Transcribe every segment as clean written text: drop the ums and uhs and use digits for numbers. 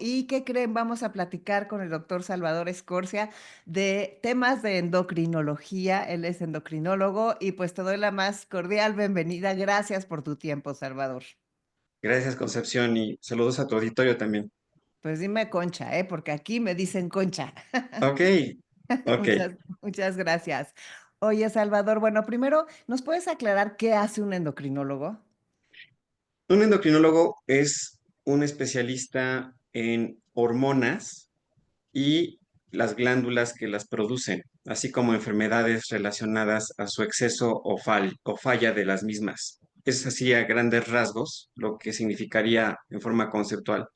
¿Y qué creen? Vamos a platicar con el doctor Salvador Escorcia de temas de endocrinología. Él es endocrinólogo y pues te doy la más cordial bienvenida. Gracias por tu tiempo, Salvador. Gracias, Concepción, y saludos a tu auditorio también. Pues dime Concha, ¿eh? Porque aquí me dicen Concha. Ok, ok. Muchas gracias. Oye, Salvador, bueno, primero, ¿nos puedes aclarar qué hace un endocrinólogo? Un endocrinólogo es un especialista en hormonas y las glándulas que las producen, así como enfermedades relacionadas a su exceso o falla de las mismas. Es así a grandes rasgos lo que significaría en forma conceptual.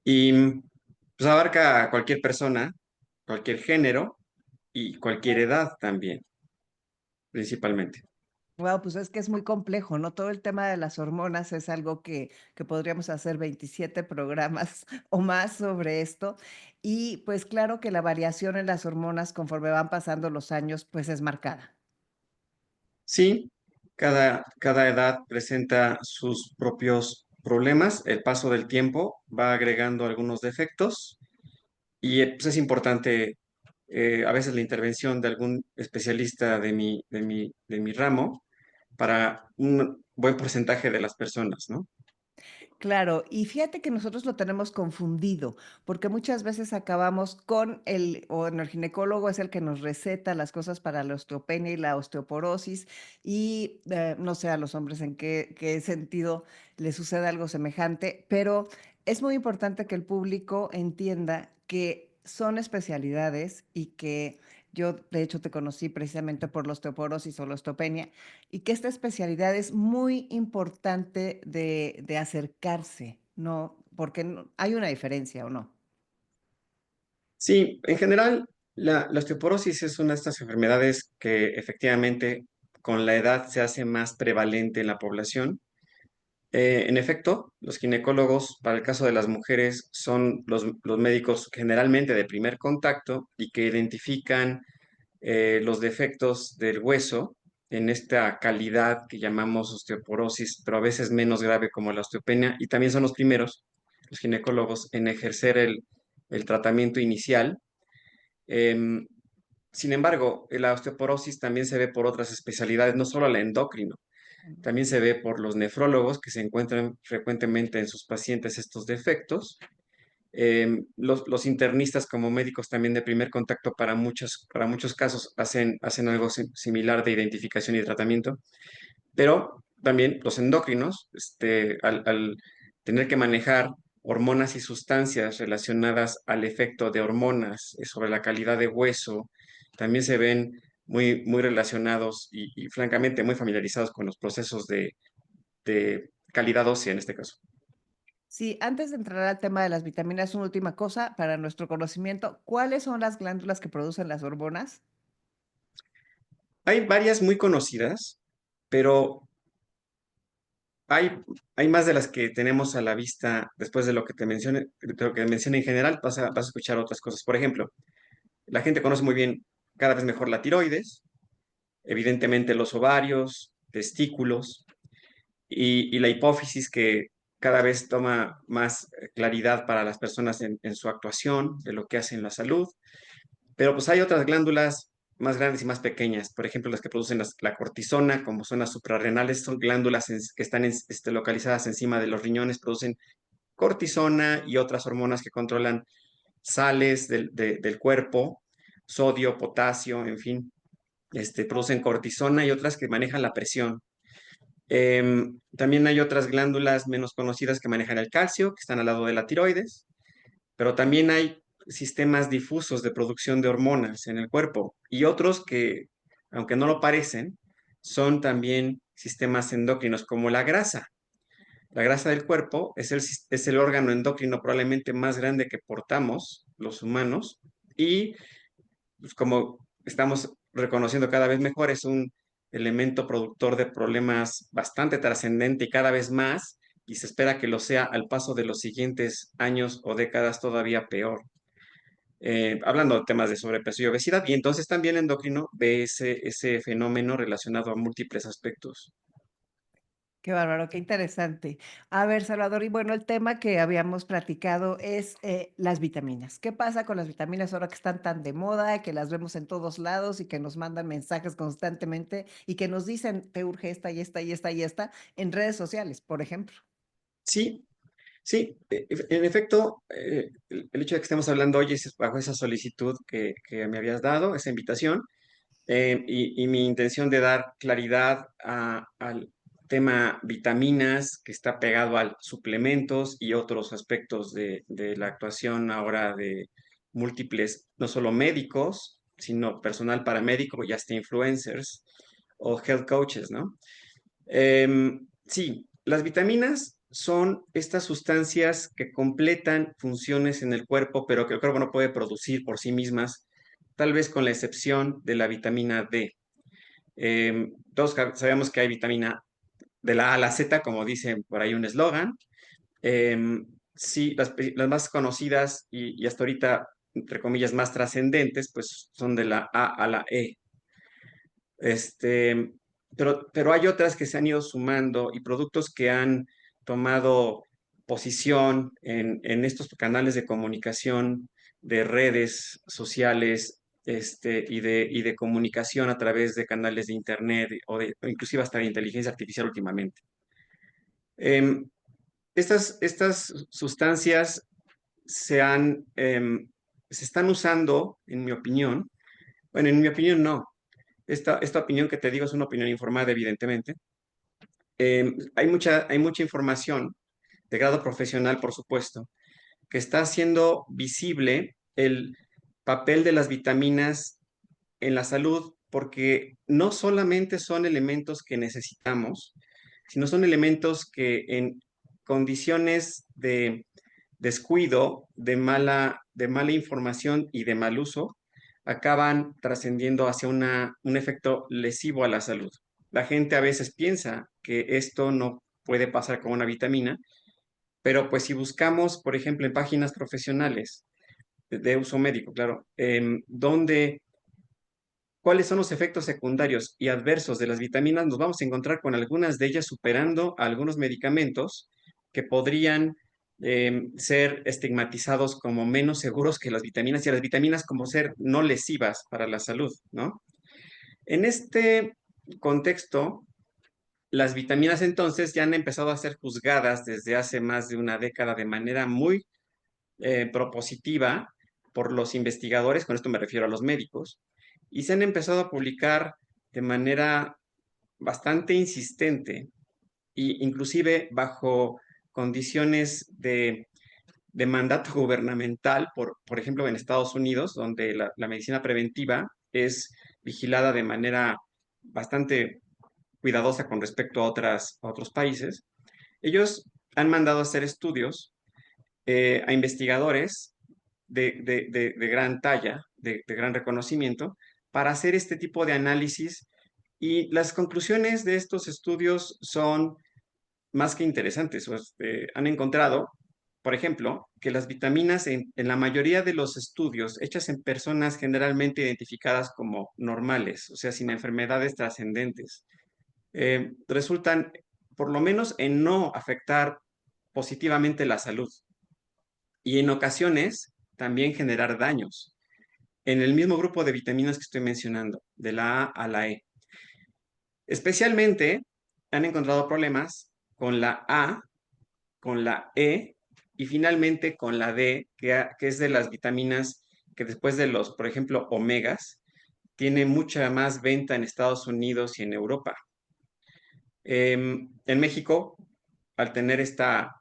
Y pues abarca a cualquier persona, cualquier género y cualquier edad también, principalmente. Wow, pues es que es muy complejo, ¿no? Todo el tema de las hormonas es algo que podríamos hacer 27 programas o más sobre esto. Y pues claro que la variación en las hormonas conforme van pasando los años, pues es marcada. Sí, cada edad presenta sus propios problemas. El paso del tiempo va agregando algunos defectos y pues, es importante a veces la intervención de algún especialista de mi ramo para un buen porcentaje de las personas, ¿no? Claro, y fíjate que nosotros lo tenemos confundido, porque muchas veces acabamos con el ginecólogo es el que nos receta las cosas para la osteopenia y la osteoporosis, y no sé a los hombres en qué sentido les sucede algo semejante, pero es muy importante que el público entienda que son especialidades y que yo, de hecho, te conocí precisamente por la osteoporosis o la osteopenia, y que esta especialidad es muy importante de acercarse, ¿no? Porque hay una diferencia, ¿o no? Sí, en general, la osteoporosis es una de estas enfermedades que efectivamente con la edad se hace más prevalente en la población. En efecto, los ginecólogos, para el caso de las mujeres, son los médicos generalmente de primer contacto y que identifican los defectos del hueso en esta calidad que llamamos osteoporosis, pero a veces menos grave como la osteopenia, y también son los primeros, los ginecólogos, en ejercer el tratamiento inicial. Em, Sin embargo, la osteoporosis también se ve por otras especialidades, no solo la endocrino. También se ve por los nefrólogos que se encuentran frecuentemente en sus pacientes estos defectos. Los internistas como médicos también de primer contacto para muchos casos hacen algo similar de identificación y tratamiento, pero también los endócrinos, al tener que manejar hormonas y sustancias relacionadas al efecto de hormonas sobre la calidad de hueso, también se ven muy relacionados y francamente muy familiarizados con los procesos de calidad ósea en este caso. Sí, antes de entrar al tema de las vitaminas, una última cosa para nuestro conocimiento. ¿Cuáles son las glándulas que producen las hormonas? Hay varias muy conocidas, pero hay más de las que tenemos a la vista después de lo que te mencioné, de lo que mencioné en general, vas a escuchar otras cosas. Por ejemplo, la gente conoce muy bien cada vez mejor la tiroides, evidentemente los ovarios, testículos y la hipófisis que cada vez toma más claridad para las personas en su actuación, de lo que hacen la salud. Pero pues hay otras glándulas más grandes y más pequeñas, por ejemplo, las que producen la cortisona, como son las suprarrenales, son glándulas que están localizadas encima de los riñones, producen cortisona y otras hormonas que controlan sales del cuerpo, sodio, potasio, en fin, producen cortisona y otras que manejan la presión. También hay otras glándulas menos conocidas que manejan el calcio, que están al lado de la tiroides, pero también hay sistemas difusos de producción de hormonas en el cuerpo y otros que, aunque no lo parecen, son también sistemas endocrinos como la grasa. La grasa del cuerpo es el órgano endocrino probablemente más grande que portamos los humanos y pues, como estamos reconociendo cada vez mejor, es un elemento productor de problemas bastante trascendente y cada vez más, y se espera que lo sea al paso de los siguientes años o décadas todavía peor. Hablando de temas de sobrepeso y obesidad, y entonces también el endocrino ve ese fenómeno relacionado a múltiples aspectos. Qué bárbaro, qué interesante. A ver, Salvador, y bueno, el tema que habíamos platicado es, las vitaminas. ¿Qué pasa con las vitaminas ahora que están tan de moda, que las vemos en todos lados y que nos mandan mensajes constantemente y que nos dicen: "Te urge esta y esta y esta y esta", en redes sociales, por ejemplo? Sí, sí, en efecto, el hecho de que estemos hablando hoy es bajo esa solicitud que me habías dado, esa invitación, y mi intención de dar claridad al tema vitaminas, que está pegado al suplementos y otros aspectos de la actuación ahora de múltiples, no solo médicos, sino personal paramédico y hasta influencers o health coaches, ¿no? Sí, las vitaminas son estas sustancias que completan funciones en el cuerpo, pero que el cuerpo no puede producir por sí mismas, tal vez con la excepción de la vitamina D. Todos sabemos que hay vitamina de la A a la Z, como dicen por ahí un eslogan. Sí, las más conocidas y hasta ahorita, entre comillas, más trascendentes, pues son de la A a la E. Este, pero hay otras que se han ido sumando y productos que han tomado posición en estos canales de comunicación, de redes sociales, y de comunicación a través de canales de internet o inclusive hasta de inteligencia artificial últimamente. Em, estas sustancias se están usando, en mi opinión, bueno, en mi opinión no, esta opinión que te digo es una opinión informada, evidentemente. Hay mucha información de grado profesional, por supuesto, que está haciendo visible el papel de las vitaminas en la salud, porque no solamente son elementos que necesitamos, sino son elementos que en condiciones de descuido, de mala información y de mal uso, acaban trascendiendo hacia un efecto lesivo a la salud. La gente a veces piensa que esto no puede pasar con una vitamina, pero pues si buscamos, por ejemplo, en páginas profesionales de uso médico, claro, donde cuáles son los efectos secundarios y adversos de las vitaminas, nos vamos a encontrar con algunas de ellas superando a algunos medicamentos que podrían ser estigmatizados como menos seguros que las vitaminas y a las vitaminas como ser no lesivas para la salud, ¿no? En este contexto, las vitaminas entonces ya han empezado a ser juzgadas desde hace más de una década de manera muy propositiva por los investigadores, con esto me refiero a los médicos, y se han empezado a publicar de manera bastante insistente e inclusive bajo condiciones de mandato gubernamental, por ejemplo, en Estados Unidos, donde la medicina preventiva es vigilada de manera bastante cuidadosa con respecto a otros países. Ellos han mandado a hacer estudios a investigadores de gran talla, de gran reconocimiento, para hacer este tipo de análisis. Y las conclusiones de estos estudios son más que interesantes. Han encontrado, por ejemplo, que las vitaminas en la mayoría de los estudios hechos en personas generalmente identificadas como normales, o sea, sin enfermedades trascendentes, resultan, por lo menos, en no afectar positivamente la salud y en ocasiones también generar daños en el mismo grupo de vitaminas que estoy mencionando, de la A a la E. Especialmente han encontrado problemas con la A, con la E y finalmente con la D, que es de las vitaminas que después de los, por ejemplo, omegas, tiene mucha más venta en Estados Unidos y en Europa. En México, al tener esta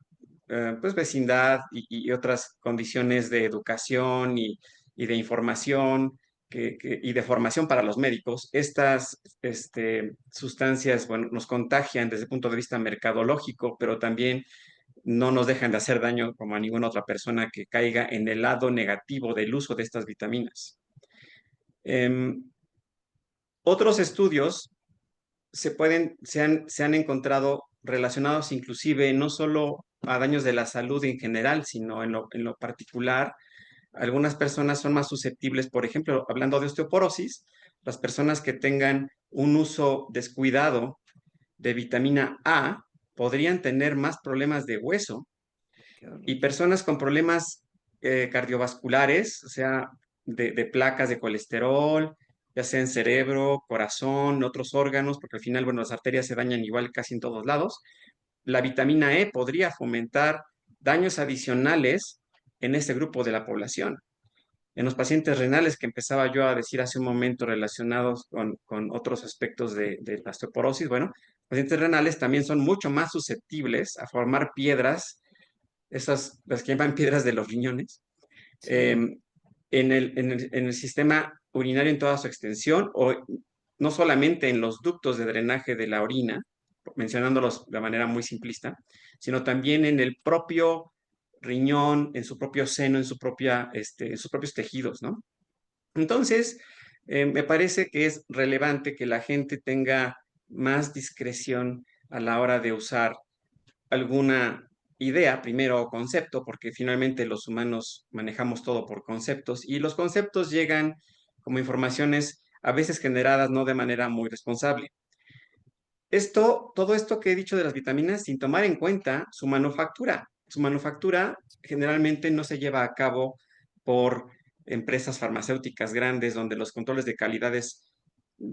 pues, vecindad y otras condiciones de educación y de información y de formación para los médicos, estas sustancias, bueno, nos contagian desde el punto de vista mercadológico, pero también no nos dejan de hacer daño como a ninguna otra persona que caiga en el lado negativo del uso de estas vitaminas. Em, Otros estudios se han encontrado relacionados inclusive no solo a daños de la salud en general, sino en lo particular. Algunas personas son más susceptibles, por ejemplo, hablando de osteoporosis, las personas que tengan un uso descuidado de vitamina A, podrían tener más problemas de hueso Qué horror. y personas con problemas cardiovasculares, o sea, de placas de colesterol, ya sea en cerebro, corazón, otros órganos, porque al final, bueno, las arterias se dañan igual casi en todos lados. La vitamina E podría fomentar daños adicionales en este grupo de la población. En los pacientes renales que empezaba yo a decir hace un momento relacionados con otros aspectos de la osteoporosis, bueno, pacientes renales también son mucho más susceptibles a formar piedras, esas, las que llaman piedras de los riñones, Sí, eh, en el sistema urinario en toda su extensión, o no solamente en los ductos de drenaje de la orina, mencionándolos de manera muy simplista, sino también en el propio riñón, en su propio seno, en sus propios tejidos, ¿no? Entonces, me parece que es relevante que la gente tenga más discreción a la hora de usar alguna idea, primero o concepto, porque finalmente los humanos manejamos todo por conceptos y los conceptos llegan como informaciones a veces generadas no de manera muy responsable. Todo esto que he dicho de las vitaminas sin tomar en cuenta su manufactura. Su manufactura generalmente no se lleva a cabo por empresas farmacéuticas grandes donde los controles de calidades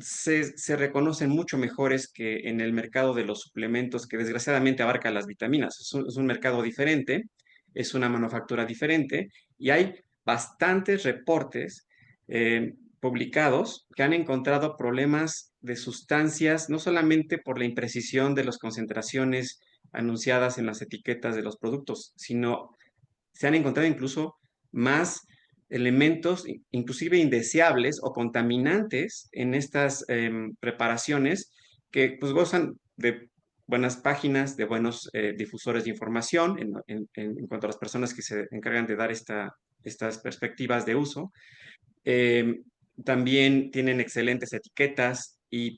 se reconocen mucho mejores que en el mercado de los suplementos que desgraciadamente abarca las vitaminas. Es un mercado diferente, es una manufactura diferente y hay bastantes reportes publicados que han encontrado problemas de sustancias, no solamente por la imprecisión de las concentraciones anunciadas en las etiquetas de los productos, sino se han encontrado incluso más elementos, inclusive indeseables o contaminantes en estas preparaciones que pues gozan de buenas páginas, de buenos difusores de información en cuanto a las personas que se encargan de dar estas perspectivas de uso. Eh, También tienen excelentes etiquetas y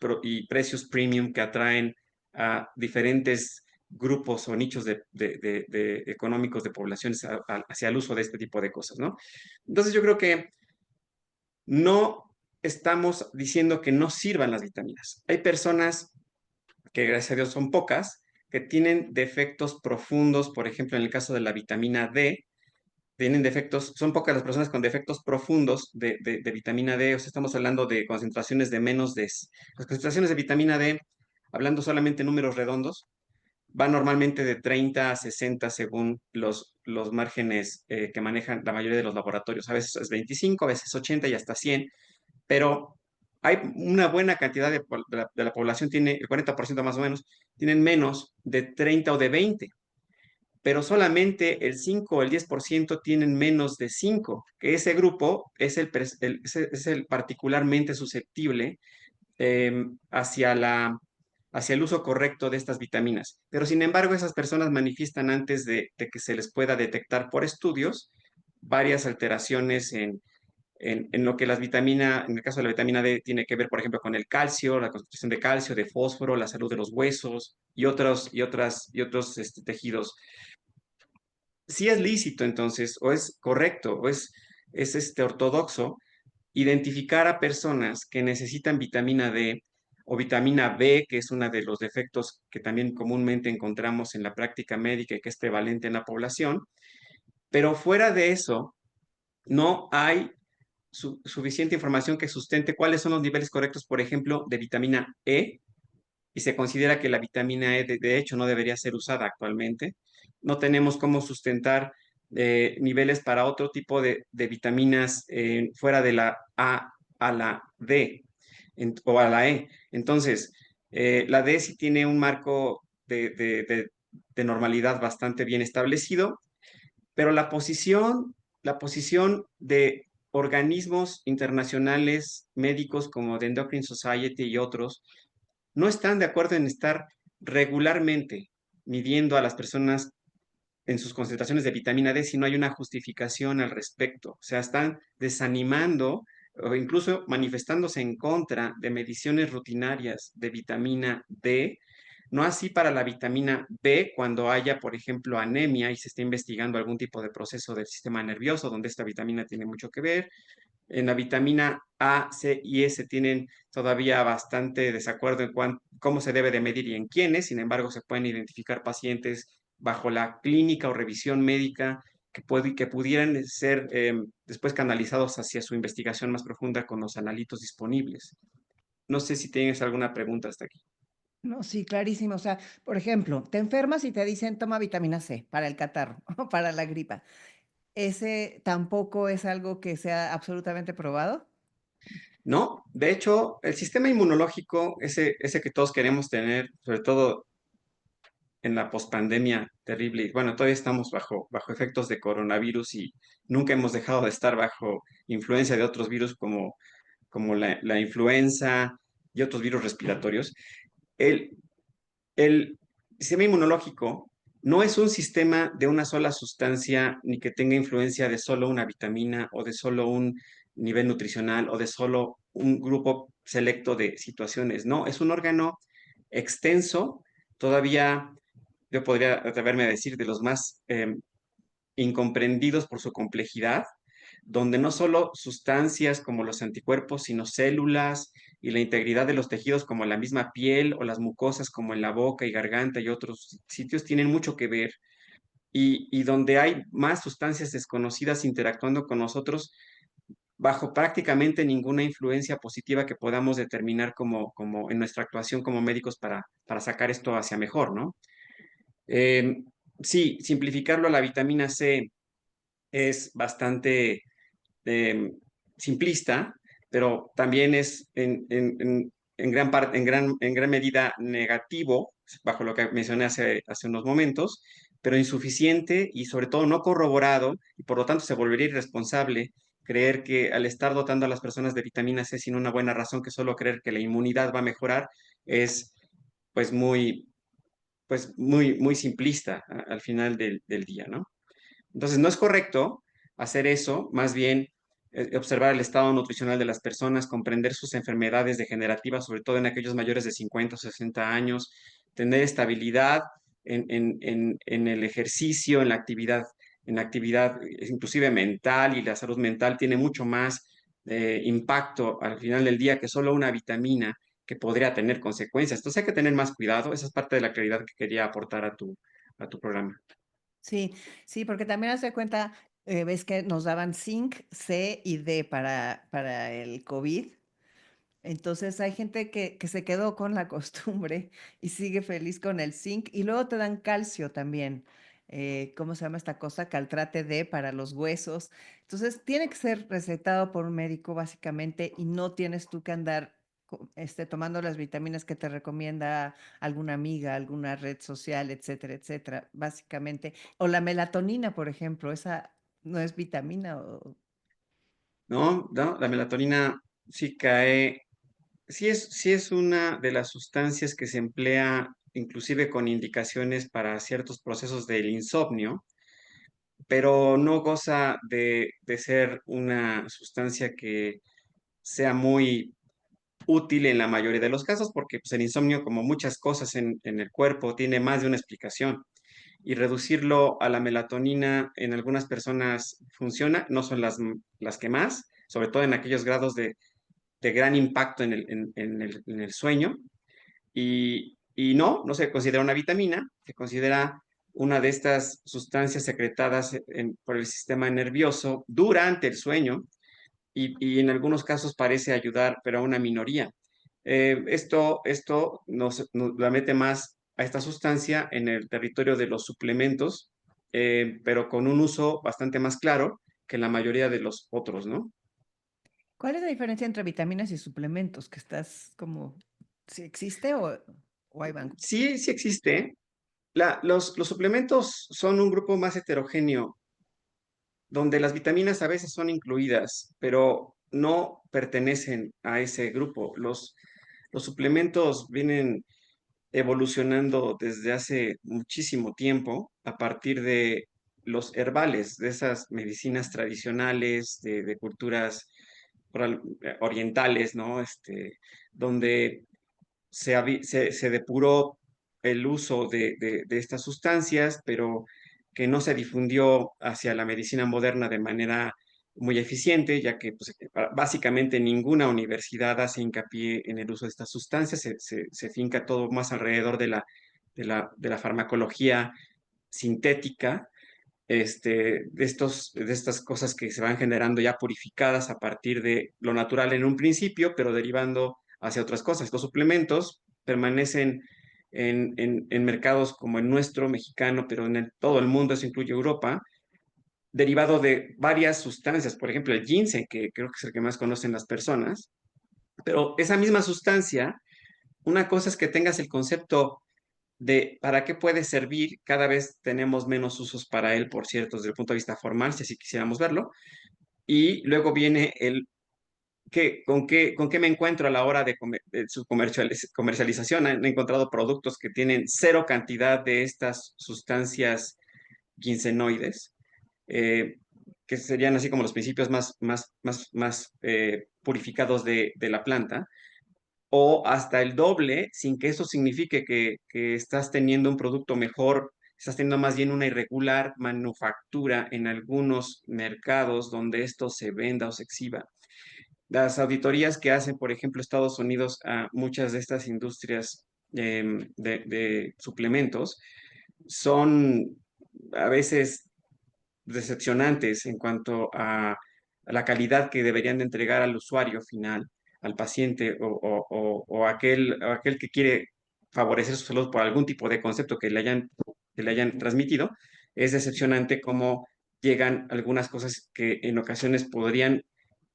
precios premium que atraen a diferentes grupos o nichos de económicos de poblaciones hacia el uso de este tipo de cosas, ¿no? Entonces yo creo que no estamos diciendo que no sirvan las vitaminas. Hay personas que gracias a Dios son pocas, que tienen defectos profundos, por ejemplo, en el caso de la vitamina D, tienen defectos, son pocas las personas con defectos profundos de vitamina D, o sea, estamos hablando de concentraciones de menos de... Las concentraciones de vitamina D, hablando solamente en números redondos, van normalmente de 30 a 60 según los márgenes que manejan la mayoría de los laboratorios. A veces es 25, a veces 80 y hasta 100, pero hay una buena cantidad de la población, tiene el 40% más o menos, tienen menos de 30 o de 20, pero solamente el 5 o el 10% tienen menos de 5, que ese grupo es el particularmente susceptible hacia hacia el uso correcto de estas vitaminas. Pero sin embargo, esas personas manifiestan antes de que se les pueda detectar por estudios varias alteraciones en lo que en el caso de la vitamina D, tiene que ver, por ejemplo, con el calcio, la concentración de calcio, de fósforo, la salud de los huesos y otros tejidos. Si es lícito entonces, o es correcto, o es ortodoxo identificar a personas que necesitan vitamina D o vitamina B, que es uno de los defectos que también comúnmente encontramos en la práctica médica y que es prevalente en la población, pero fuera de eso, no hay suficiente información que sustente cuáles son los niveles correctos, por ejemplo, de vitamina E, y se considera que la vitamina E de hecho no debería ser usada actualmente. No tenemos cómo sustentar niveles para otro tipo de vitaminas fuera de la A la D o a la E. Entonces, la D sí tiene un marco de normalidad bastante bien establecido, pero la posición de organismos internacionales médicos como The Endocrine Society y otros no están de acuerdo en estar regularmente midiendo a las personas en sus concentraciones de vitamina D si no hay una justificación al respecto. O sea, están desanimando o incluso manifestándose en contra de mediciones rutinarias de vitamina D. No así para la vitamina B cuando haya, por ejemplo, anemia y se esté investigando algún tipo de proceso del sistema nervioso donde esta vitamina tiene mucho que ver, En la vitamina A, C y S tienen todavía bastante desacuerdo en cómo se debe de medir y en quiénes. Sin embargo, se pueden identificar pacientes bajo la clínica o revisión médica que pudieran ser después canalizados hacia su investigación más profunda con los analitos disponibles. No sé si tienes alguna pregunta hasta aquí. No, sí, clarísimo. O sea, por ejemplo, te enfermas y te dicen toma vitamina C para el catarro o para la gripa. ¿Ese tampoco es algo que sea absolutamente probado? No, de hecho, el sistema inmunológico, ese que todos queremos tener, sobre todo en la pospandemia terrible, y bueno, todavía estamos bajo efectos de coronavirus y nunca hemos dejado de estar bajo influencia de otros virus como la influenza y otros virus respiratorios. El, el sistema inmunológico no es un sistema de una sola sustancia ni que tenga influencia de solo una vitamina o de solo un nivel nutricional o de solo un grupo selecto de situaciones. No, es un órgano extenso, todavía yo podría atreverme a decir de los más incomprendidos por su complejidad, donde no solo sustancias como los anticuerpos, sino células y la integridad de los tejidos como la misma piel o las mucosas como en la boca y garganta y otros sitios tienen mucho que ver y donde hay más sustancias desconocidas interactuando con nosotros bajo prácticamente ninguna influencia positiva que podamos determinar como en nuestra actuación como médicos para sacar esto hacia mejor, ¿no? Eh, sí, simplificarlo a la vitamina C es bastante eh, simplista, pero también es en gran parte, en gran medida negativo, bajo lo que mencioné hace unos momentos, pero insuficiente y sobre todo no corroborado, y por lo tanto se volvería irresponsable creer que al estar dotando a las personas de vitamina C sin una buena razón, que solo creer que la inmunidad va a mejorar, es pues muy simplista al final del día, ¿no? Entonces, no es correcto hacer eso, más bien observar el estado nutricional de las personas, comprender sus enfermedades degenerativas, sobre todo en aquellos mayores de 50 o 60 años, tener estabilidad en el ejercicio, en la actividad inclusive mental, y la salud mental tiene mucho más impacto al final del día que solo una vitamina que podría tener consecuencias. Entonces hay que tener más cuidado. Esa es parte de la claridad que quería aportar a tu programa. Sí, sí, porque también haz de cuenta, ves que nos daban zinc, C y D para el COVID. Entonces hay gente que se quedó con la costumbre y sigue feliz con el zinc. Y luego te dan calcio también. ¿Cómo se llama esta cosa? Caltrate D para los huesos. Entonces tiene que ser recetado por un médico básicamente y no tienes tú que andar tomando las vitaminas que te recomienda alguna amiga, alguna red social, etcétera, etcétera, básicamente. O la melatonina, por ejemplo, esa no es vitamina. No, no, la melatonina sí cae, sí es una de las sustancias que se emplea inclusive con indicaciones para ciertos procesos del insomnio, pero no goza de ser una sustancia que sea muy útil en la mayoría de los casos, porque pues, el insomnio, como muchas cosas en el cuerpo, tiene más de una explicación. Y reducirlo a la melatonina en algunas personas funciona, no son las que más, sobre todo en aquellos grados de gran impacto en el sueño. Y no se considera una vitamina, se considera una de estas sustancias secretadas por el sistema nervioso durante el sueño y en algunos casos parece ayudar, pero a una minoría. Esto nos la mete más a esta sustancia en el territorio de los suplementos, pero con un uso bastante más claro que la mayoría de los otros, ¿no? ¿Cuál es la diferencia entre vitaminas y suplementos? Que estás como, ¿si existe o ahí van? Sí, sí existe. Los suplementos son un grupo más heterogéneo, donde las vitaminas a veces son incluidas, pero no pertenecen a ese grupo. Los suplementos vienen evolucionando desde hace muchísimo tiempo a partir de los herbales, de esas medicinas tradicionales, de culturas orientales, ¿no? Donde se depuró el uso de estas sustancias, pero que no se difundió hacia la medicina moderna de manera muy eficiente, ya que pues, básicamente ninguna universidad hace hincapié en el uso de estas sustancias, se finca todo más alrededor de la farmacología sintética, de estas cosas que se van generando ya purificadas a partir de lo natural en un principio, pero derivando hacia otras cosas. Los suplementos permanecen en mercados como el nuestro, mexicano, pero en todo el mundo, eso incluye Europa, derivado de varias sustancias, por ejemplo, el ginseng, que creo que es el que más conocen las personas, pero esa misma sustancia, una cosa es que tengas el concepto de para qué puede servir, cada vez tenemos menos usos para él, por cierto, desde el punto de vista formal, si así quisiéramos verlo, y luego viene el con qué me encuentro a la hora de su comercialización. Han encontrado productos que tienen cero cantidad de estas sustancias ginsenoides, eh, que serían así como los principios más purificados de la planta, o hasta el doble, sin que eso signifique que estás teniendo un producto mejor, estás teniendo más bien una irregular manufactura en algunos mercados donde esto se venda o se exhiba. Las auditorías que hacen, por ejemplo, Estados Unidos a muchas de estas industrias de suplementos son a veces decepcionantes en cuanto a la calidad que deberían de entregar al usuario final, al paciente o aquel que quiere favorecer su salud por algún tipo de concepto que le hayan transmitido. Es decepcionante cómo llegan algunas cosas que en ocasiones podrían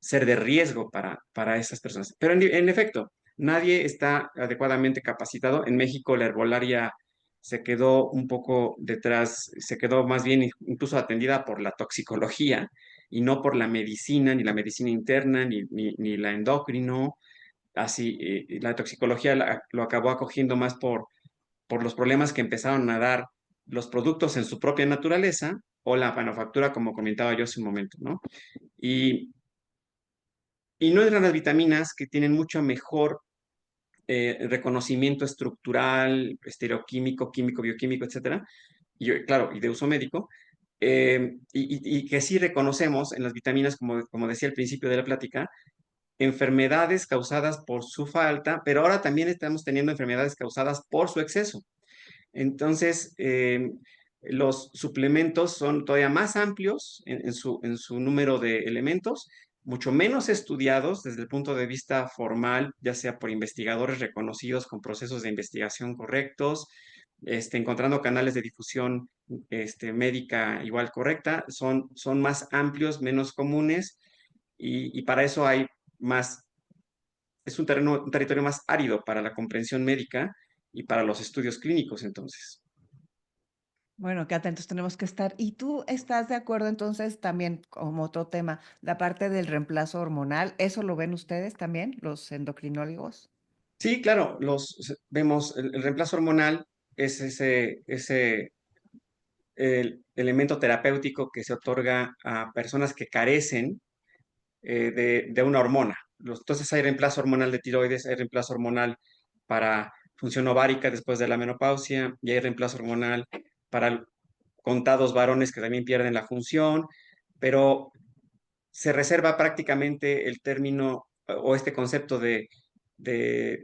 ser de riesgo para esas personas. Pero en efecto, nadie está adecuadamente capacitado. En México, la herbolaria se quedó un poco detrás, se quedó más bien incluso atendida por la toxicología y no por la medicina, ni la medicina interna, ni la endocrino. Así, la toxicología lo acabó acogiendo más por los problemas que empezaron a dar los productos en su propia naturaleza o la manufactura, como comentaba yo hace un momento, ¿no? Y, y no entran las vitaminas que tienen mucho mejor reconocimiento estructural, estereoquímico, químico, bioquímico, etcétera, y claro, y de uso médico, y que sí reconocemos en las vitaminas, como decía al principio de la plática, enfermedades causadas por su falta, pero ahora también estamos teniendo enfermedades causadas por su exceso. Entonces, los suplementos son todavía más amplios en su número de elementos, mucho menos estudiados desde el punto de vista formal, ya sea por investigadores reconocidos con procesos de investigación correctos, encontrando canales de difusión médica igual correcta, son más amplios, menos comunes, y para eso hay más, es un territorio más árido para la comprensión médica y para los estudios clínicos, entonces. Bueno, qué atentos tenemos que estar. ¿Y tú estás de acuerdo entonces también, como otro tema, la parte del reemplazo hormonal? ¿Eso lo ven ustedes también, los endocrinólogos? Sí, claro, vemos el reemplazo hormonal es ese el elemento terapéutico que se otorga a personas que carecen de una hormona. Entonces hay reemplazo hormonal de tiroides, hay reemplazo hormonal para función ovárica después de la menopausia y hay reemplazo hormonal para contados varones que también pierden la función, pero se reserva prácticamente el término o este concepto de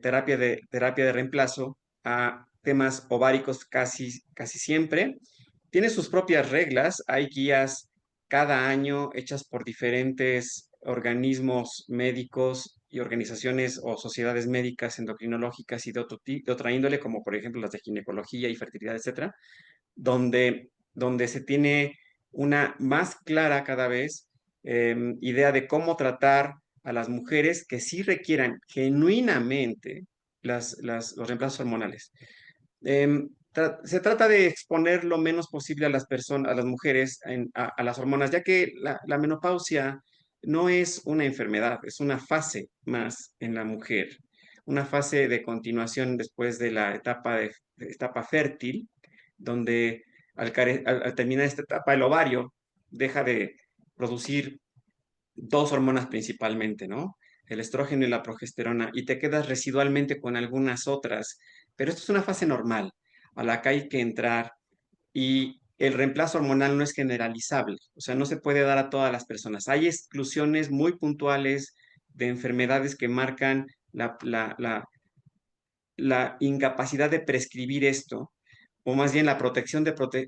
terapia de reemplazo a temas ováricos casi siempre. Tiene sus propias reglas, hay guías cada año hechas por diferentes organismos médicos y organizaciones o sociedades médicas endocrinológicas y de otra índole, como por ejemplo las de ginecología y fertilidad, etcétera, donde se tiene una más clara cada vez idea de cómo tratar a las mujeres que sí requieran genuinamente los reemplazos hormonales. Se trata de exponer lo menos posible a las personas, a las mujeres, a las hormonas, ya que la menopausia no es una enfermedad, es una fase más en la mujer, una fase de continuación después de la de etapa fértil, donde al terminar esta etapa el ovario deja de producir dos hormonas principalmente, ¿no? El estrógeno y la progesterona, y te quedas residualmente con algunas otras, pero esto es una fase normal a la que hay que entrar y el reemplazo hormonal no es generalizable, o sea, no se puede dar a todas las personas. Hay exclusiones muy puntuales de enfermedades que marcan la incapacidad de prescribir esto, o más bien la protección,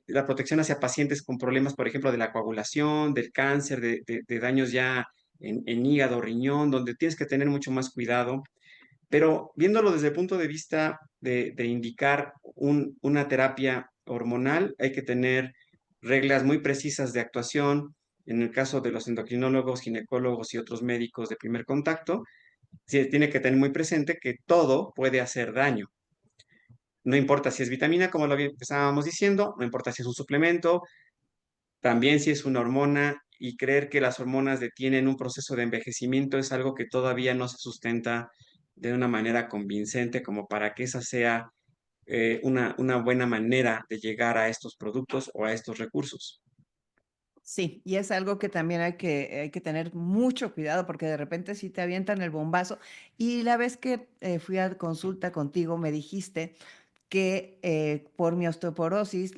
la protección hacia pacientes con problemas, por ejemplo, de la coagulación, del cáncer, de daños ya en hígado, riñón, donde tienes que tener mucho más cuidado. Pero viéndolo desde el punto de vista de indicar una terapia hormonal, hay que tener reglas muy precisas de actuación. En el caso de los endocrinólogos, ginecólogos y otros médicos de primer contacto, se tiene que tener muy presente que todo puede hacer daño. No importa si es vitamina, como lo estábamos diciendo, no importa si es un suplemento, también si es una hormona, y creer que las hormonas detienen un proceso de envejecimiento es algo que todavía no se sustenta de una manera convincente como para que esa sea una buena manera de llegar a estos productos o a estos recursos. Sí, y es algo que también hay que tener mucho cuidado, porque de repente sí te avientan el bombazo. Y la vez que, fui a consulta contigo, me dijiste que, por mi osteoporosis,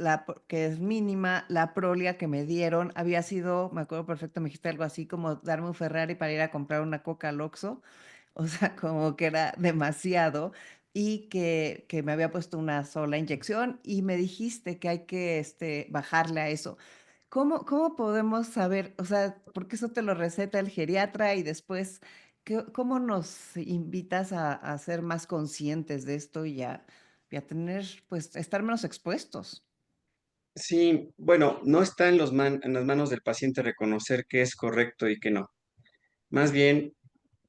que es mínima, la Prolia que me dieron había sido, me acuerdo perfecto, me dijiste algo así como darme un Ferrari para ir a comprar una Coca al Oxxo, o sea, como que era demasiado, y que me había puesto una sola inyección, y me dijiste que hay que, bajarle a eso. ¿Cómo podemos saber? O sea, porque eso te lo receta el geriatra y después, ¿cómo nos invitas a ser más conscientes de esto y a tener, pues, a estar menos expuestos? Sí, bueno, no está en las manos del paciente reconocer qué es correcto y qué no. Más bien,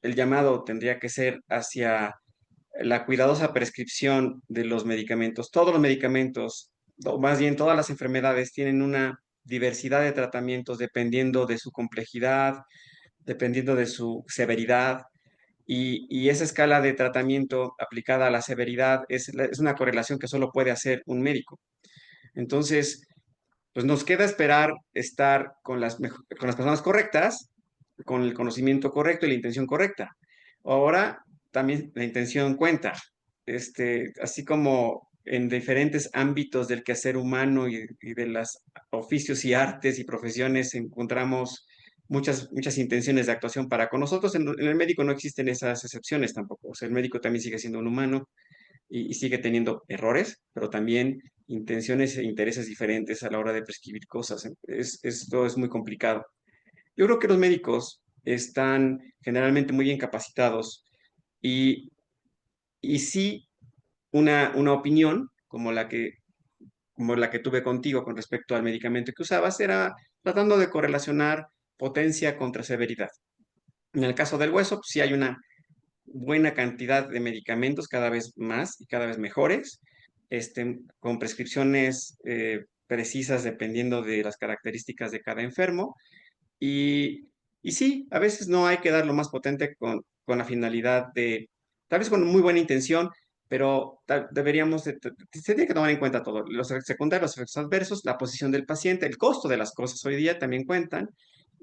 el llamado tendría que ser hacia la cuidadosa prescripción de los medicamentos. Todos los medicamentos, o más bien todas las enfermedades, tienen una diversidad de tratamientos dependiendo de su complejidad, dependiendo de su severidad, y esa escala de tratamiento aplicada a la severidad es una correlación que solo puede hacer un médico. Entonces, pues nos queda esperar estar con las personas correctas, con el conocimiento correcto y la intención correcta. Ahora, también la intención cuenta, así como en diferentes ámbitos del quehacer humano y de los oficios y artes y profesiones encontramos muchas intenciones de actuación para con nosotros. En el médico no existen esas excepciones tampoco. O sea, el médico también sigue siendo un humano y sigue teniendo errores, pero también intenciones e intereses diferentes a la hora de prescribir cosas. Esto es muy complicado. Yo creo que los médicos están generalmente muy bien capacitados y, y sí una opinión como la que tuve contigo con respecto al medicamento que usabas era tratando de correlacionar potencia contra severidad. En el caso del hueso, pues sí hay una buena cantidad de medicamentos, cada vez más y cada vez mejores, con prescripciones precisas dependiendo de las características de cada enfermo. Y, y sí, a veces no hay que dar lo más potente con la finalidad de, tal vez con muy buena intención, pero deberíamos, se tiene que tomar en cuenta todo, los efectos secundarios, los efectos adversos, la posición del paciente, el costo de las cosas hoy día también cuentan,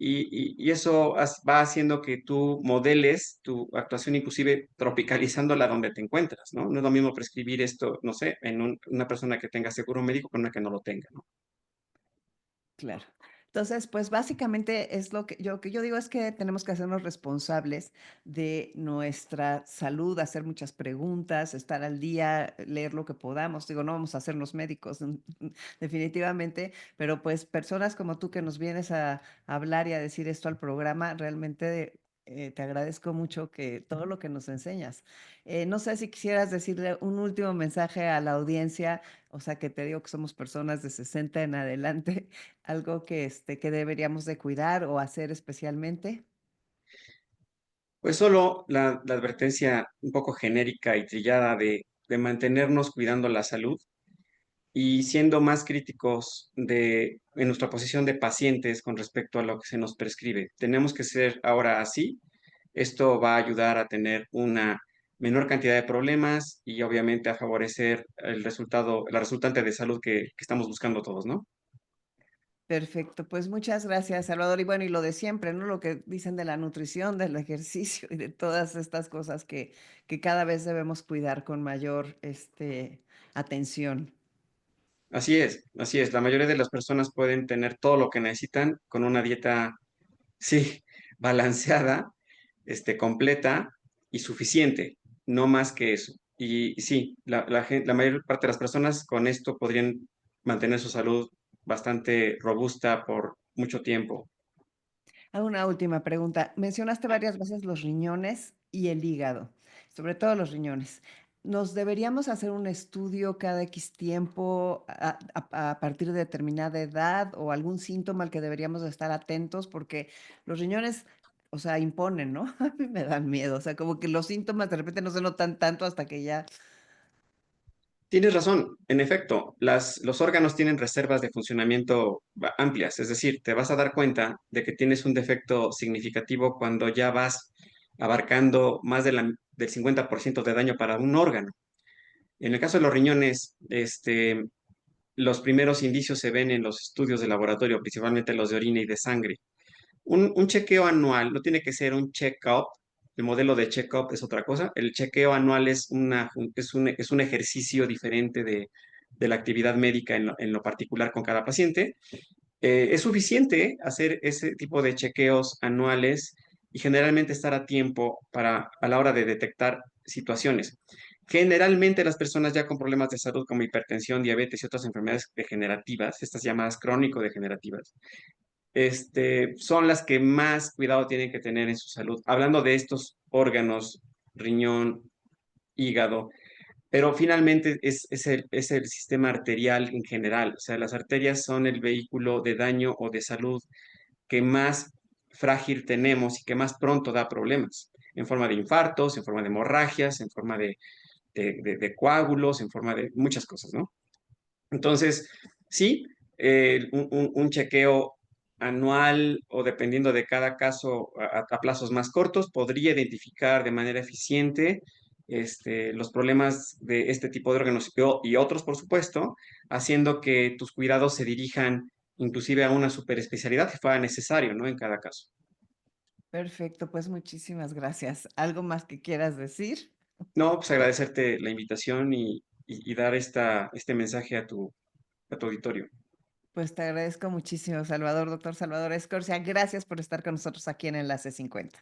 y eso va haciendo que tú modeles tu actuación inclusive tropicalizándola donde te encuentras, ¿no? No es lo mismo prescribir esto, no sé, en una persona que tenga seguro médico con una que no lo tenga, ¿no? Claro. Entonces, pues, básicamente es lo que yo digo es que tenemos que hacernos responsables de nuestra salud, hacer muchas preguntas, estar al día, leer lo que podamos. Digo, no vamos a hacernos médicos, definitivamente, pero, pues, personas como tú que nos vienes a hablar y a decir esto al programa, realmente, te agradezco mucho que todo lo que nos enseñas. No sé si quisieras decirle un último mensaje a la audiencia, o sea, que te digo que somos personas de 60 en adelante, algo que deberíamos de cuidar o hacer especialmente. Pues solo la advertencia un poco genérica y trillada de mantenernos cuidando la salud y siendo más críticos en nuestra posición de pacientes con respecto a lo que se nos prescribe. Tenemos que ser ahora así. Esto va a ayudar a tener una menor cantidad de problemas y obviamente a favorecer el resultado, la resultante de salud que estamos buscando todos, ¿no? Perfecto, pues muchas gracias, Salvador. Y bueno, y lo de siempre, ¿no? Lo que dicen de la nutrición, del ejercicio y de todas estas cosas que cada vez debemos cuidar con mayor, atención. así es, así es. La mayoría de las personas pueden tener todo lo que necesitan con una dieta, sí, balanceada, completa y suficiente, no más que eso. Y sí, la mayor parte de las personas con esto podrían mantener su salud bastante robusta por mucho tiempo. Hago una última pregunta. Mencionaste varias veces los riñones y el hígado, sobre todo los riñones. ¿Nos deberíamos hacer un estudio cada X tiempo a partir de determinada edad o algún síntoma al que deberíamos de estar atentos? Porque los riñones, o sea, imponen, ¿no? A mí me dan miedo, o sea, como que los síntomas de repente no se notan tanto hasta que ya. Tienes razón, en efecto, los órganos tienen reservas de funcionamiento amplias, es decir, te vas a dar cuenta de que tienes un defecto significativo cuando ya vas abarcando más del 50% de daño para un órgano. En el caso de los riñones, los primeros indicios se ven en los estudios de laboratorio, principalmente los de orina y de sangre. Un chequeo anual no tiene que ser un check-up. El modelo de check-up es otra cosa. El chequeo anual es un ejercicio diferente de la actividad médica en lo particular con cada paciente. Es suficiente hacer ese tipo de chequeos anuales y generalmente estar a tiempo a la hora de detectar situaciones. Generalmente las personas ya con problemas de salud como hipertensión, diabetes y otras enfermedades degenerativas, estas llamadas crónico-degenerativas, son las que más cuidado tienen que tener en su salud. Hablando de estos órganos, riñón, hígado, pero finalmente es el sistema arterial en general. O sea, las arterias son el vehículo de daño o de salud que más frágil tenemos y que más pronto da problemas, en forma de infartos, en forma de hemorragias, en forma de coágulos, en forma de muchas cosas, ¿no? Entonces, sí, un chequeo anual o dependiendo de cada caso a plazos más cortos podría identificar de manera eficiente los problemas de este tipo de órganos y otros, por supuesto, haciendo que tus cuidados se dirijan inclusive a una superespecialidad que fuera necesario, ¿no? En cada caso. Perfecto, pues muchísimas gracias. ¿Algo más que quieras decir? No, pues agradecerte la invitación y dar este mensaje a tu auditorio. Pues te agradezco muchísimo, Salvador, doctor Salvador Escorcia. Gracias por estar con nosotros aquí en Enlace 50.